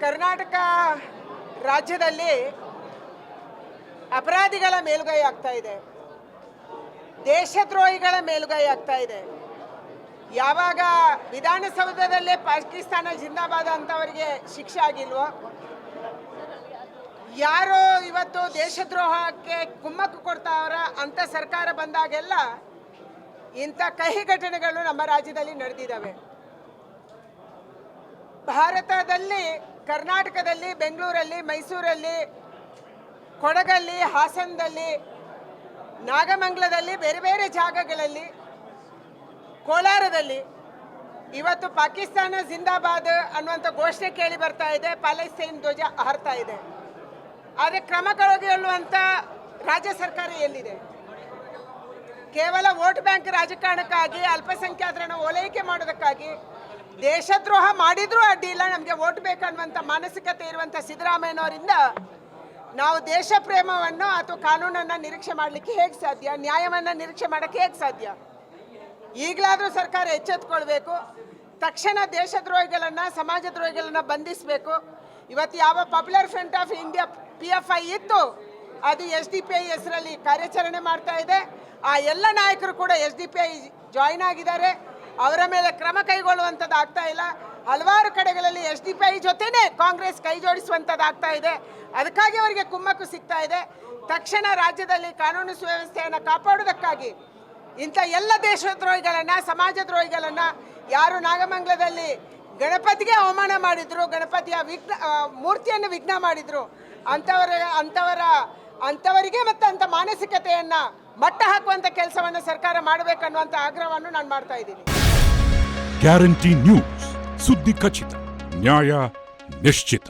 ಕರ್ನಾಟಕ ರಾಜ್ಯದಲ್ಲಿ ಅಪರಾಧಿಗಳ ಮೇಲುಗೈ ಆಗ್ತಾ ಇದೆ, ದೇಶದ್ರೋಹಿಗಳ ಮೇಲುಗೈ ಆಗ್ತಾ ಇದೆ. ಯಾವಾಗ ವಿಧಾನಸೌಧದಲ್ಲೇ ಪಾಕಿಸ್ತಾನ ಜಿಂದಾಬಾದ್ ಅಂತವರಿಗೆ ಶಿಕ್ಷೆ ಆಗಿಲ್ವೋ, ಯಾರೋ ಇವತ್ತು ದೇಶದ್ರೋಹಕ್ಕೆ ಕುಮ್ಮಕ್ಕು ಕೊಡ್ತಾವ್ರ ಅಂತ ಸರ್ಕಾರ ಬಂದಾಗೆಲ್ಲ ಇಂಥ ಕಹಿ ಘಟನೆಗಳು ನಮ್ಮ ರಾಜ್ಯದಲ್ಲಿ ನಡೆದಿದ್ದಾವೆ. ಭಾರತದಲ್ಲಿ, ಕರ್ನಾಟಕದಲ್ಲಿ, ಬೆಂಗಳೂರಲ್ಲಿ, ಮೈಸೂರಲ್ಲಿ, ಕೊಡಗಲ್ಲಿ, ಹಾಸನದಲ್ಲಿ, ನಾಗಮಂಗಲದಲ್ಲಿ, ಬೇರೆ ಬೇರೆ ಜಾಗಗಳಲ್ಲಿ, ಕೋಲಾರದಲ್ಲಿ ಇವತ್ತು ಪಾಕಿಸ್ತಾನ ಜಿಂದಾಬಾದ್ ಅನ್ನುವಂಥ ಘೋಷಣೆ ಕೇಳಿ ಬರ್ತಾ ಇದೆ, ಪ್ಯಾಲೆಸ್ತೈನ್ ಧ್ವಜ ಹಾರ್ತಾ ಇದೆ. ಆದರೆ ಕ್ರಮ ಕೈಗೊಳ್ಳುವಂಥ ರಾಜ್ಯ ಸರ್ಕಾರ ಎಲ್ಲಿದೆ? ಕೇವಲ ವೋಟ್ ಬ್ಯಾಂಕ್ ರಾಜಕಾರಣಕ್ಕಾಗಿ, ಅಲ್ಪಸಂಖ್ಯಾತರನ್ನು ಓಲೈಕೆ ಮಾಡೋದಕ್ಕಾಗಿ, ದೇಶದ್ರೋಹ ಮಾಡಿದ್ರೂ ಅಡ್ಡಿ ಇಲ್ಲ, ನಮಗೆ ವೋಟ್ ಬೇಕನ್ನುವಂಥ ಮಾನಸಿಕತೆ ಇರುವಂಥ ಸಿದ್ದರಾಮಯ್ಯನವರಿಂದ ನಾವು ದೇಶ ಪ್ರೇಮವನ್ನು ಅಥವಾ ಕಾನೂನನ್ನು ನಿರೀಕ್ಷೆ ಮಾಡಲಿಕ್ಕೆ ಹೇಗೆ ಸಾಧ್ಯ? ನ್ಯಾಯವನ್ನು ನಿರೀಕ್ಷೆ ಮಾಡೋಕ್ಕೆ ಹೇಗೆ ಸಾಧ್ಯ? ಈಗಲಾದರೂ ಸರ್ಕಾರ ಎಚ್ಚೆತ್ತುಕೊಳ್ಬೇಕು. ತಕ್ಷಣ ದೇಶದ್ರೋಹಿಗಳನ್ನು, ಸಮಾಜದ್ರೋಹಿಗಳನ್ನು ಬಂಧಿಸಬೇಕು. ಇವತ್ತು ಯಾವ popular front of India PFI ಇತ್ತು, ಅದು SDPI ಹೆಸರಲ್ಲಿ ಕಾರ್ಯಾಚರಣೆ ಮಾಡ್ತಾ ಇದೆ. ಆ ಎಲ್ಲ ನಾಯಕರು ಕೂಡ SDPI ಜಾಯಿನ್ ಆಗಿದ್ದಾರೆ. ಅವರ ಮೇಲೆ ಕ್ರಮ ಕೈಗೊಳ್ಳುವಂಥದ್ದು ಆಗ್ತಾ ಇಲ್ಲ. ಹಲವಾರು ಕಡೆಗಳಲ್ಲಿ SDPI ಜೊತೆನೇ ಕಾಂಗ್ರೆಸ್ ಕೈ ಜೋಡಿಸುವಂಥದ್ದು ಆಗ್ತಾ ಇದೆ. ಅದಕ್ಕಾಗಿ ಅವರಿಗೆ ಕುಮ್ಮಕ್ಕು ಸಿಗ್ತಾ ಇದೆ. ತಕ್ಷಣ ರಾಜ್ಯದಲ್ಲಿ ಕಾನೂನು ಸುವ್ಯವಸ್ಥೆಯನ್ನು ಕಾಪಾಡೋದಕ್ಕಾಗಿ ಇಂಥ ಎಲ್ಲ ದೇಶದ್ರೋಹಿಗಳನ್ನು, ಸಮಾಜದ್ರೋಹಿಗಳನ್ನು, ಯಾರು ನಾಗಮಂಗಲದಲ್ಲಿ ಗಣಪತಿಗೆ ಅವಮಾನ ಮಾಡಿದ್ರು, ಗಣಪತಿಯ ಮೂರ್ತಿಯನ್ನು ವಿಘ್ನ ಮಾಡಿದ್ರು, ಅಂಥವರಿಗೆ ಮತ್ತು ಅಂಥ ಮಾನಸಿಕತೆಯನ್ನು ಮಟ್ಟ ಹಾಕುವಂಥ ಕೆಲಸವನ್ನು ಸರ್ಕಾರ ಮಾಡಬೇಕನ್ನುವಂಥ ಆಗ್ರಹವನ್ನು ನಾನು ಮಾಡ್ತಾ ಇದ್ದೀನಿ. ಗ್ಯಾರಂಟಿ ನ್ಯೂಸ್, ಸುದ್ದಿ ಖಚಿತ, ನ್ಯಾಯ ನಿಶ್ಚಿತ.